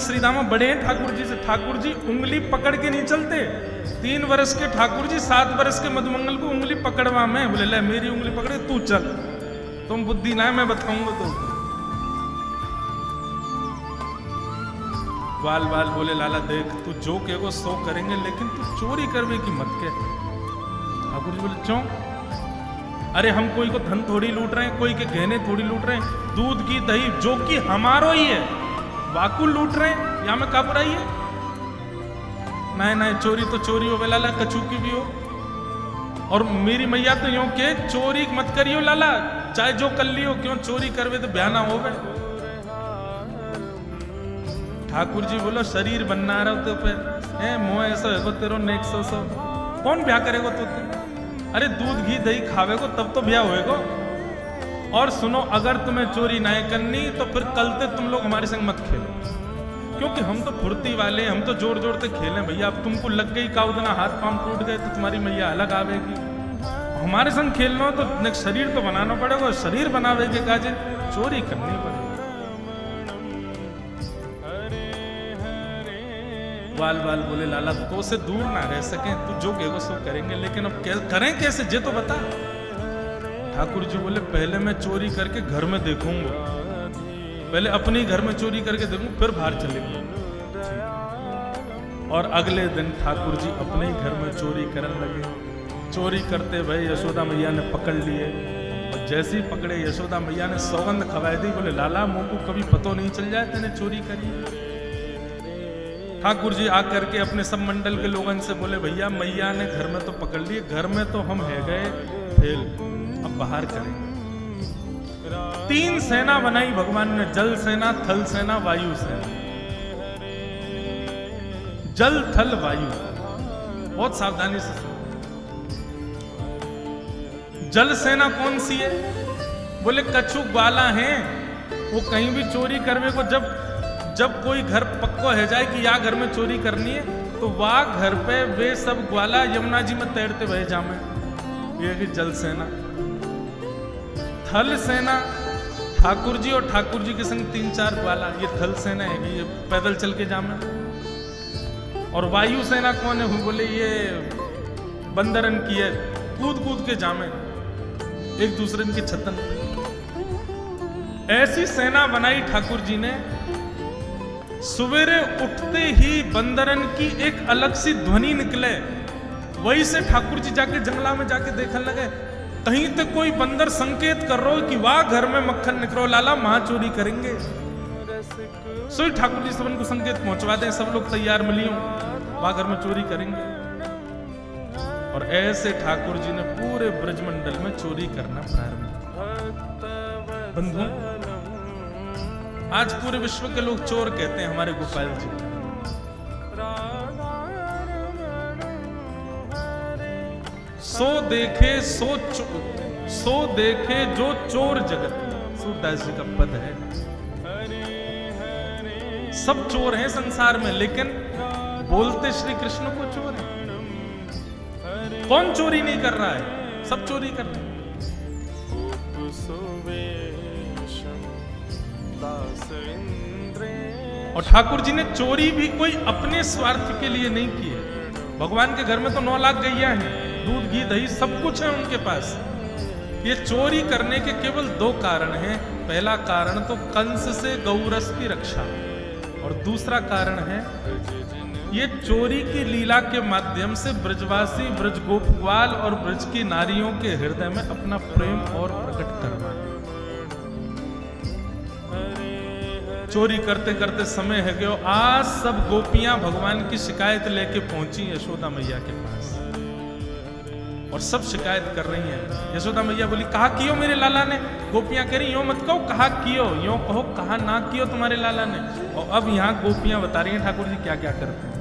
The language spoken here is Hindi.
श्री दामा बड़े हैं ठाकुर जी से। ठाकुर जी उंगली पकड़ के नहीं चलते। 3 वर्ष के ठाकुर जी 7 वर्ष के मधुमंगल को उंगली पकड़वा में, बोले ले मेरी उंगली पकड़े तू चल, तुम बुद्धि ना है मैं बताऊंगा तो। बाल बाल बोले लाला देख तू जो कहेगो सो करेंगे, लेकिन तू चोरी करवे की मत के। ठाकुर जी बोले क्यों? अरे हम कोई को धन थोड़ी लूट रहे हैं, कोई के गहने थोड़ी लूट रहे हैं, दूध की दही जो कि हमारो ही है वाकु लूट रहे हैं, या में का बुराई है? नहीं नहीं चोरी तो चोरी हो लाला, कछू की भी हो। और मेरी मैया तो यूं के चोरी मत करियो लाला, चाहे जो कर लियो, क्यों चोरी करवे तो ब्याह ना होवे। ठाकुर जी बोलो शरीर बनना रहा तो पे है मोह ऐसा है तेरो नेक सो कौन ब्याह करेगो तो? अरे दूध घी दही खावेगो तब तो ब्याह होएगो। और सुनो अगर तुम्हें चोरी नहीं करनी तो फिर कल से तुम लोग हमारे संग मत खेलो, क्योंकि हम तो फुर्ती वाले, हम तो जोर जोर से खेलें भैया। अब तुमको लग गई काउदना हाथ पांव टूट गए तो तुम्हारी मैया अलग आवेगी। हमारे संग खेलना हो तो शरीर तो बनाना पड़ेगा, शरीर बनावे के काजे चोरी करनी पड़ेगी। बाल बाल बोले लाला तो से दूर ना रह सके, तू जो कहेगा सो करेंगे, लेकिन अब करें कैसे जे तो बता। ठाकुर जी बोले पहले मैं चोरी करके घर में देखूंगा, पहले अपने घर में चोरी करके देखूं फिर बाहर चलेंगे। और अगले दिन ठाकुर जी अपने ही घर में चोरी करने लगे। चोरी करते भाई यशोदा मैया ने पकड़ लिए, और जैसे ही पकड़े यशोदा मैया ने सौगंध खवाई दी, बोले लाला मुंह को कभी पतो नहीं चल जाए तेने चोरी करी। ठाकुर जी आकर के अपने सब मंडल के लोगों से बोले भैया मैया ने घर में तो पकड़ लिए, घर में तो हम है गए फेल, अब बाहर करेंगे। 3 सेना बनाई भगवान ने, जल सेना, थल सेना, वायु सेना। जल थल वायु, बहुत सावधानी से सुनो। जल सेना कौन सी है? बोले कछु ग्वाला हैं, वो कहीं भी चोरी करने को जब कोई घर पक्को है जाए कि या घर में चोरी करनी है, तो वह घर पे वे सब ग्वाला यमुना जी में तैरते बहे जामे। ये कि जल सेना। थल सेना ठाकुर जी और ठाकुर जी के संग 3-4 ग्वाला, ये थल सेना है कि ये पैदल चल के जामे। और वायु सेना कौन है? बोले ये बंदरन की है, कूद कूद के जामे एक दूसरे की छतन। ऐसी सेना बनाई ठाकुर जी ने। सवेरे उठते ही बंदरन की एक अलग सी ध्वनि निकले, वही से ठाकुर जी जाके जंगला में जाके देखने लगे, कहीं तो कोई बंदर संकेत कर रहा हो कि वाह घर में मक्खन निकलो लाला वहां चोरी करेंगे। सो ठाकुर जी सबन को संकेत पहुंचवा दें, सब लोग तैयार मिलियो वाह घर में चोरी करेंगे। और ऐसे ठाकुर जी ने पूरे ब्रजमंडल में चोरी करना प्रारंभ किया। बंधुओं आज पूरे विश्व के लोग चोर कहते हैं हमारे गोपाल जी। सो देखे जो चोर जगत, सूरदास जी का पद है। सब चोर हैं संसार में, लेकिन बोलते श्री कृष्ण को चोर है। कौन चोरी नहीं कर रहा है? सब चोरी कर रहे हैं। और ठाकुर जी ने चोरी भी कोई अपने स्वार्थ के लिए नहीं की है। भगवान के घर में तो 9 लाख गैया हैं, दूध घी दही सब कुछ है उनके पास। ये चोरी करने के केवल 2 कारण हैं। पहला कारण तो कंस से गौरस की रक्षा, और दूसरा कारण है ये चोरी की लीला के माध्यम से ब्रजवासी, ब्रज गोपवाल और ब्रज की नारियों के हृदय में अपना प्रेम और प्रकट करना। चोरी करते करते समय है गयो, आज सब गोपियां भगवान की शिकायत लेके पहुंची यशोदा मैया के पास, और सब शिकायत कर रही हैं। यशोदा मैया बोली कहा कियो मेरे लाला ने? गोपियां कह रही यो मत कहो कहा कियो, यो कहो कहा ना कियो तुम्हारे लाला ने। और अब यहाँ गोपियां बता रही हैं ठाकुर जी क्या क्या करते हैं।